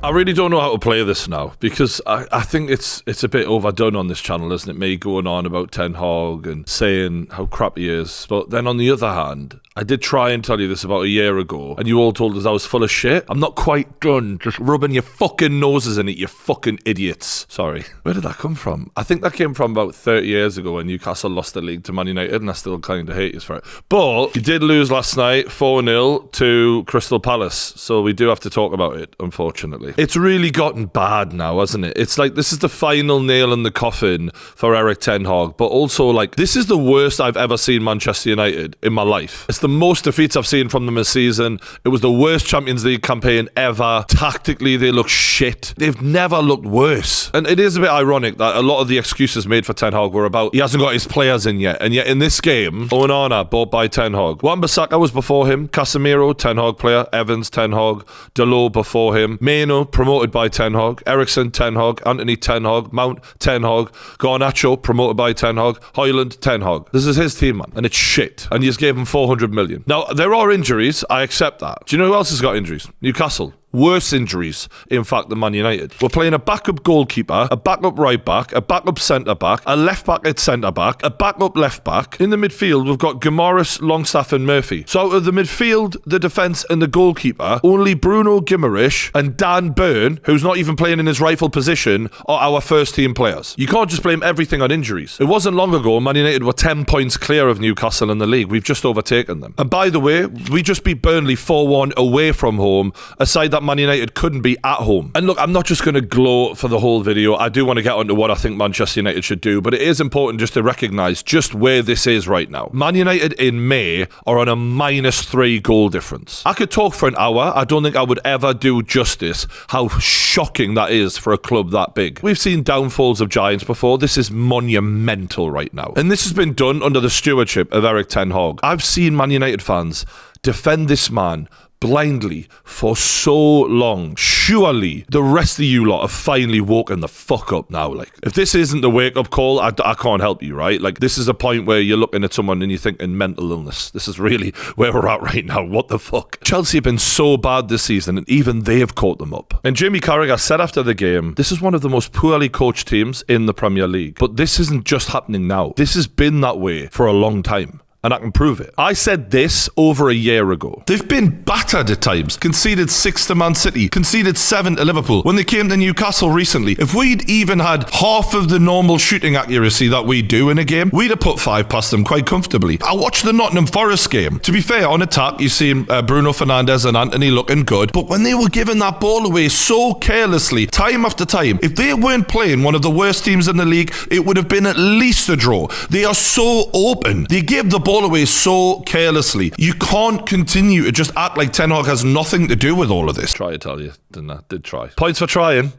I really don't know how to play this now because I think it's a bit overdone on this channel, isn't it? Me going on about Ten Hag and saying how crap he is. But then on the other hand, I did try and tell you this about a year ago and you all told us I was full of shit. I'm not quite done just rubbing your fucking noses in it, you fucking idiots. Sorry. Where did that come from? I think that came from about 30 years ago when Newcastle lost the league to Man United and I still kind of hate you for it. But you did lose last night 4-0 to Crystal Palace. So we do have to talk about it, unfortunately. It's really gotten bad now, hasn't it? It's like this is the final nail in the coffin for Eric Ten Hag, but also like this is the worst I've ever seen Manchester United in my life. It's the most defeats I've seen from them this season. It was the worst Champions League campaign ever. Tactically, they look shit. They've never looked worse. And it is a bit ironic that a lot of the excuses made for Ten Hag were about he hasn't got his players in yet. And yet in this game, Onana bought by Ten Hag. Wan-Bissaka was before him. Casemiro, Ten Hag player. Evans, Ten Hag. Dalot before him. Meno, promoted by Ten Hag. Eriksen, Ten Hag. Anthony, Ten Hag. Mount, Ten Hag. Garnacho, promoted by Ten Hag. Højlund, Ten Hag. This is his team, man. And it's shit. And you just gave him 400 million. Now, there are injuries. I accept that. Do you know who else has got injuries? Newcastle. Worse injuries, in fact, than Man United. We're playing a backup goalkeeper, a backup right back, a backup centre back, a left back at centre back, a backup left back. In the midfield, we've got Guimaraes, Longstaff and Murphy. So out of the midfield, the defence and the goalkeeper, only Bruno Guimaraes and Dan Burn, who's not even playing in his rightful position, are our first team players. You can't just blame everything on injuries. It wasn't long ago Man United were 10 points clear of Newcastle in the league. We've just overtaken them. And by the way, we just beat Burnley 4-1 away from home, a side that Man United couldn't be at home. And look, I'm not just going to gloat for the whole video. I do want to get onto what I think Manchester United should do, but it is important just to recognise just where this is right now. Man United in May are on a -3 goal difference. I could talk for an hour. I don't think I would ever do justice how shocking that is for a club that big. We've seen downfalls of giants before. This is monumental right now. And this has been done under the stewardship of Eric Ten Hag. I've seen Man United fans defend this man blindly for so long. Surely the rest of you lot have finally woken the fuck up now. Like, if this isn't the wake-up call, I can't help you, right? Like, this is a point where you're looking at someone and you're thinking mental illness. This is really where we're at right now. What the fuck? Chelsea have been so bad this season and even they have caught them up. And Jamie Carragher said after the game, this is one of the most poorly coached teams in the Premier League. But this isn't just happening now. This has been that way for a long time. And I can prove it. I said this over a year ago. They've been battered at times. Conceded 6 to Man City. Conceded 7 to Liverpool. When they came to Newcastle recently, if we'd even had half of the normal shooting accuracy that we do in a game, we'd have put 5 past them quite comfortably. I watched the Nottingham Forest game. To be fair, on attack, you've seen Bruno Fernandes and Anthony looking good. But when they were giving that ball away so carelessly, time after time, if they weren't playing one of the worst teams in the league, it would have been at least a draw. They are so open. They give the ball away so carelessly. You can't continue to just act like Ten Hag has nothing to do with all of this. Try to tell you, didn't I? Did try. Points for trying,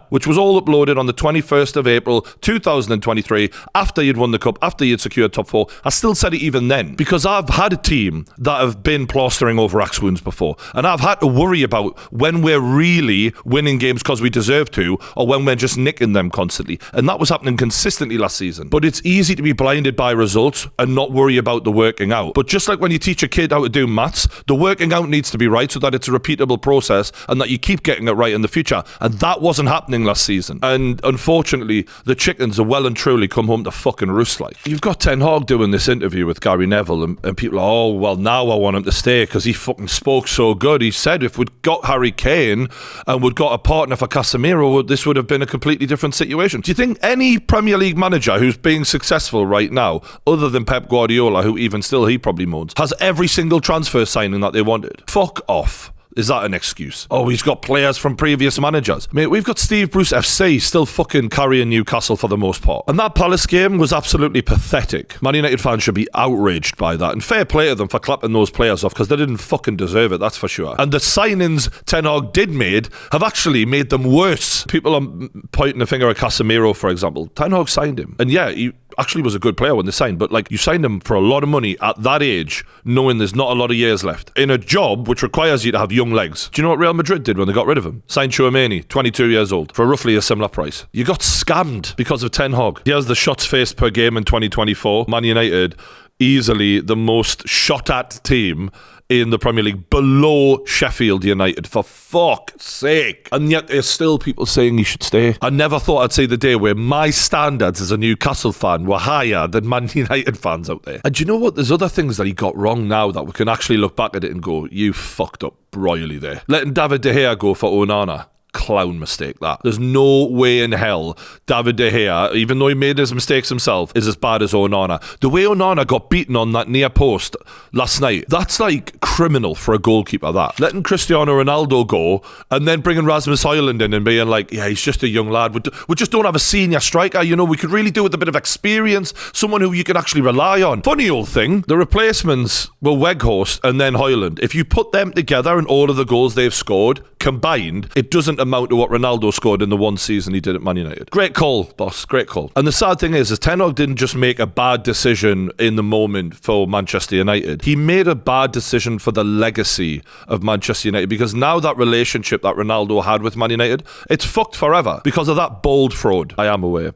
which was all uploaded on the 21st of April 2023, after you'd won the cup, after you'd secured top 4. I still said it even then, because I've had a team that have been plastering over axe wounds before, and I've had to worry about when we're really winning games because we deserve to, or when we're just nicking them constantly. And that was happening consistently last season. But it's easy to be blinded by results and not worry about the working out. But just like when you teach a kid how to do maths, the working out needs to be right so that it's a repeatable process and that you keep getting it right in the future. And that wasn't happening last season. And unfortunately, the chickens are well and truly come home to fucking roost like. You've got Ten Hag doing this interview with Gary Neville and people are, oh, well, now I want him to stay because he fucking spoke so good. He said if we'd got Harry Kane and we'd got a partner for Casemiro, this would have been a completely different situation. Do you think any Premier League manager who's being successful right now, other than Pep Guardiola, who even still he probably moans, has every single transfer signing that they wanted? Fuck off. Is that an excuse? Oh, he's got players from previous managers. Mate, we've got Steve Bruce FC still fucking carrying Newcastle for the most part. And that Palace game was absolutely pathetic. Man United fans should be outraged by that. And fair play to them for clapping those players off because they didn't fucking deserve it, that's for sure. And the signings Ten Hag did made have actually made them worse. People are pointing the finger at Casemiro, for example. Ten Hag signed him. And yeah, he actually was a good player when they signed, but like you signed him for a lot of money at that age, knowing there's not a lot of years left in a job which requires you to have young legs. Do you know what Real Madrid did when they got rid of him? Signed Tchouaméni, 22 years old, for roughly a similar price. You got scammed because of Ten Hag. He has the shots faced per game in 2024. Man United, easily the most shot at team in the Premier League, below Sheffield United, for fuck's sake. And yet there's still people saying he should stay. I never thought I'd see the day where my standards as a Newcastle fan were higher than Man United fans out there. And do you know what? There's other things that he got wrong now that we can actually look back at it and go, you fucked up royally there. Letting David De Gea go for Onana. Clown mistake that. There's no way in hell David De Gea, even though he made his mistakes himself, is as bad as Onana. The way Onana got beaten on that near post last night, that's like criminal for a goalkeeper, that. Letting Cristiano Ronaldo go and then bringing Rasmus Højlund in and being like, yeah, he's just a young lad. We just don't have a senior striker, you know, we could really do with a bit of experience, someone who you can actually rely on. Funny old thing, the replacements were Weghorst and then Højlund. If you put them together and all of the goals they've scored combined, it doesn't amount to what Ronaldo scored in the one season he did at Man United. Great call, boss. Great call. And the sad thing is Ten Hag didn't just make a bad decision in the moment for Manchester United. He made a bad decision for the legacy of Manchester United, because now that relationship that Ronaldo had with Man United, it's fucked forever because of that bold fraud. I am aware.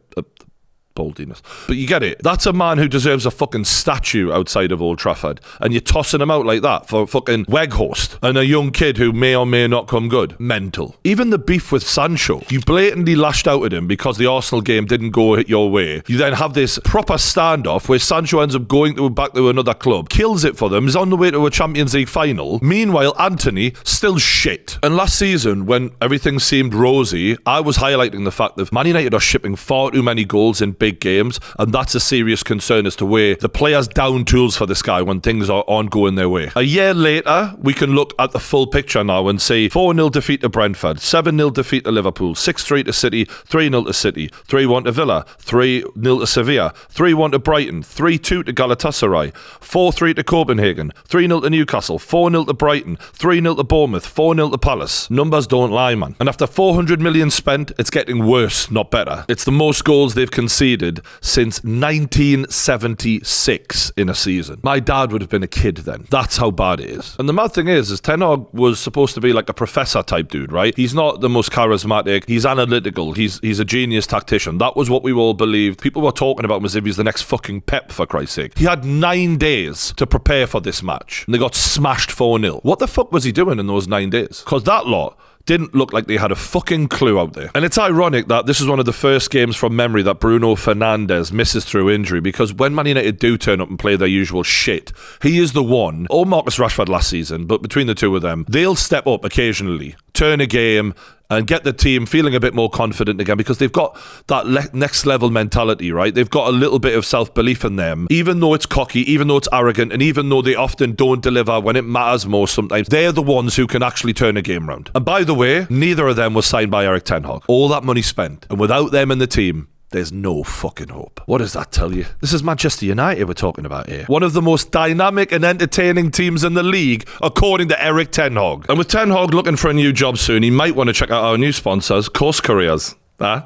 Boldiness. But you get it. That's a man who deserves a fucking statue outside of Old Trafford, and you're tossing him out like that for fucking Weghorst and a young kid who may or may not come good. Mental. Even the beef with Sancho. You blatantly lashed out at him because the Arsenal game didn't go your way. You then have this proper standoff where Sancho ends up going back to another club, kills it for them, is on the way to a Champions League final. Meanwhile, Anthony, still shit. And last season, when everything seemed rosy, I was highlighting the fact that Man United are shipping far too many goals in big games, and that's a serious concern as to where the players down tools for this guy when things aren't going their way. A year later, we can look at the full picture now and see 4-0 defeat to Brentford, 7-0 defeat to Liverpool, 6-3 to City, 3-0 to City, 3-1 to Villa, 3-0 to Sevilla, 3-1 to Brighton, 3-2 to Galatasaray, 4-3 to Copenhagen, 3-0 to Newcastle, 4-0 to Brighton, 3-0 to Bournemouth, 4-0 to Palace. Numbers don't lie, man. And after 400 million spent, it's getting worse, not better. It's the most goals they've conceded since 1976 in a season. My dad would have been a kid then. That's how bad it is. And the mad thing is Ten Hag was supposed to be like a professor type dude, right? He's not the most charismatic. He's analytical. He's a genius tactician. That was what we all believed. People were talking about him as if he's the next fucking Pep, for Christ's sake. He had 9 days to prepare for this match, and they got smashed 4-0. What the fuck was he doing in those 9 days? Because that lot didn't look like they had a fucking clue out there. And it's ironic that this is one of the first games from memory that Bruno Fernandes misses through injury, because when Man United do turn up and play their usual shit, he is the one, or Marcus Rashford last season, but between the two of them, they'll step up occasionally, turn a game, and get the team feeling a bit more confident again, because they've got that next level mentality, right? They've got a little bit of self-belief in them. Even though it's cocky, even though it's arrogant, and even though they often don't deliver when it matters most sometimes, they're the ones who can actually turn a game round. And by the way, neither of them was signed by Eric Ten Hag. All that money spent, and without them in the team, there's no fucking hope. What does that tell you? This is Manchester United we're talking about here. One of the most dynamic and entertaining teams in the league, according to Eric Ten Hag. And with Ten Hag looking for a new job soon, he might want to check out our new sponsors, Course Careers.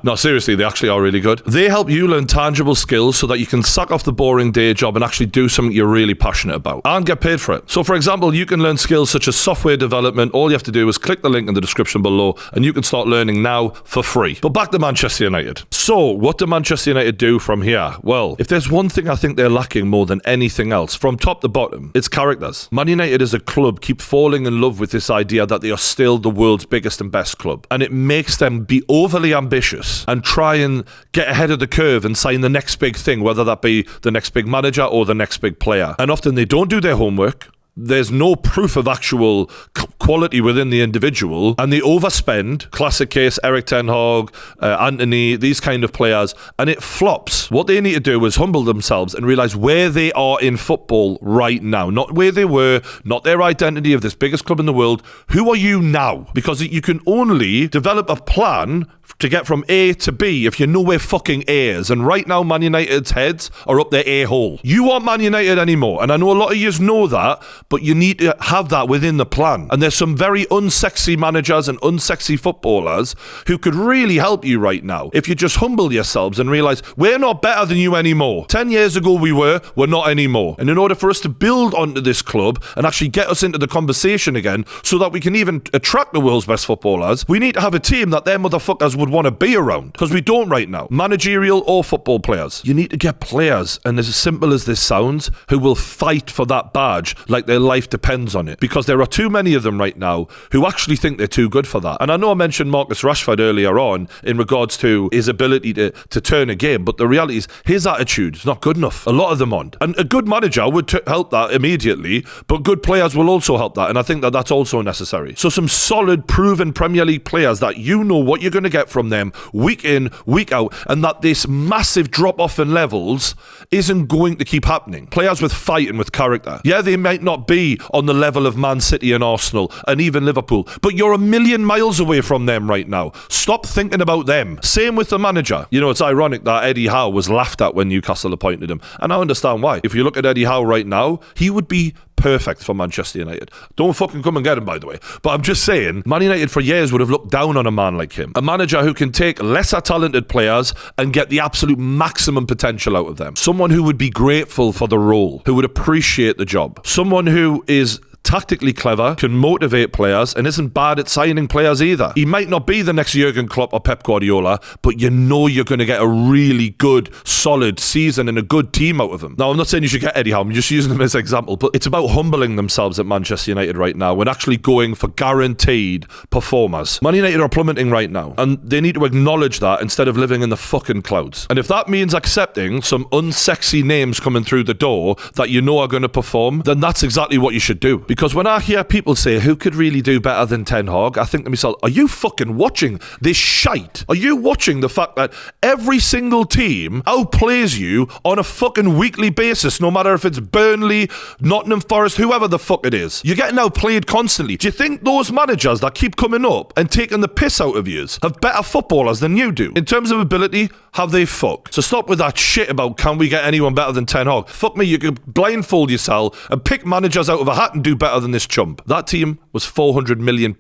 No, seriously, they actually are really good. They help you learn tangible skills so that you can sack off the boring day job and actually do something you're really passionate about and get paid for it. So, for example, you can learn skills such as software development. All you have to do is click the link in the description below and you can start learning now for free. But back to Manchester United. So, what do Manchester United do from here? Well, if there's one thing I think they're lacking more than anything else, from top to bottom, it's characters. Man United as a club keep falling in love with this idea that they are still the world's biggest and best club. And it makes them be overly ambitious and try and get ahead of the curve and sign the next big thing, whether that be the next big manager or the next big player. And often they don't do their homework. There's no proof of actual quality within the individual, and they overspend. Classic case, Eric Ten Hag, Anthony, these kind of players, and it flops. What they need to do is humble themselves and realise where they are in football right now. Not where they were, not their identity of this biggest club in the world. Who are you now? Because you can only develop a plan to get from A to B if you know where fucking A is. And right now, Man United's heads are up their A-hole. You aren't Man United anymore, and I know a lot of you know that, but you need to have that within the plan. And there's some very unsexy managers and unsexy footballers who could really help you right now if you just humble yourselves and realise we're not better than you anymore. 10 years ago we're not anymore. And in order for us to build onto this club and actually get us into the conversation again so that we can even attract the world's best footballers, we need to have a team that their motherfuckers would want to be around, because we don't right now, managerial or football players. You need to get players, and as simple as this sounds, who will fight for that badge like they're their life depends on it, because there are too many of them right now who actually think they're too good for that. And I know I mentioned Marcus Rashford earlier on in regards to his ability to turn a game, but the reality is his attitude is not good enough. A lot of them aren't. And a good manager would help that immediately, but good players will also help that, and I think that that's also necessary. So some solid, proven Premier League players that you know what you're going to get from them week in, week out, and that this massive drop-off in levels isn't going to keep happening. Players with fight and with character. Yeah, they might not be on the level of Man City and Arsenal and even Liverpool, but you're a million miles away from them right now. Stop thinking about them. Same with the manager. You know, it's ironic that Eddie Howe was laughed at when Newcastle appointed him, and I understand why. If you look at Eddie Howe right now, he would be perfect for Manchester United. Don't fucking come and get him, by the way. But I'm just saying, Man United for years would have looked down on a man like him. A manager who can take lesser talented players and get the absolute maximum potential out of them. Someone who would be grateful for the role, who would appreciate the job. Someone who is tactically clever, can motivate players, and isn't bad at signing players either. He might not be the next Jurgen Klopp or Pep Guardiola, but you know you're going to get a really good, solid season and a good team out of him. Now, I'm not saying you should get Eddie Howe, I'm just using him as an example, but it's about humbling themselves at Manchester United right now and actually going for guaranteed performers. Man United are plummeting right now, and they need to acknowledge that instead of living in the fucking clouds. And if that means accepting some unsexy names coming through the door that you know are going to perform, then that's exactly what you should do. Because when I hear people say, who could really do better than Ten Hag, I think to myself, are you fucking watching this shite? Are you watching the fact that every single team outplays you on a fucking weekly basis, no matter if it's Burnley, Nottingham Forest, whoever the fuck it is? You're getting outplayed constantly. Do you think those managers that keep coming up and taking the piss out of you have better footballers than you do? In terms of ability, have they fucked? So stop with that shit about can we get anyone better than Ten Hag? Fuck me, you could blindfold yourself and pick managers out of a hat and do better than this chump. That team was £400 million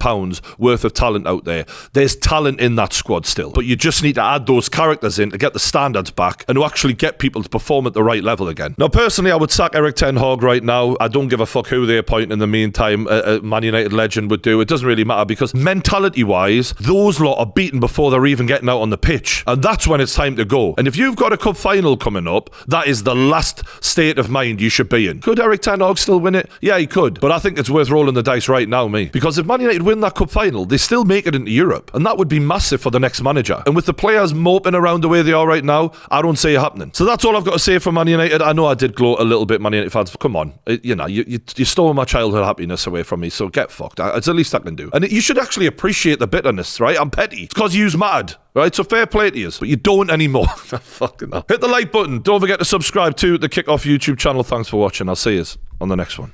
worth of talent out there. There's talent in that squad still, but you just need to add those characters in to get the standards back and to actually get people to perform at the right level again. Now, personally, I would sack Eric Ten Hag right now. I don't give a fuck who they appoint in the meantime. A Man United legend would do. It doesn't really matter, because mentality-wise, those lot are beaten before they're even getting out on the pitch, and that's when it's time to go. And if you've got a cup final coming up, that is the last state of mind you should be in. Could Eric Ten Hag still win it? Yeah, he could, but I think it's worth rolling the dice right now, mate. Because if Man United win that cup final, they still make it into Europe, and that would be massive for the next manager. And with the players moping around the way they are right now, I don't see it happening. So that's all I've got to say for Man United. I know I did gloat a little bit, Man United fans, but come on. You stole my childhood happiness away from me, so get fucked. It's the least I can do. And you should actually appreciate the bitterness, right? I'm petty. It's because you's mad, right? So fair play to you, but you don't anymore. Fucking hell. Hit the like button. Don't forget to subscribe to the Kickoff YouTube channel. Thanks for watching. I'll see you on the next one.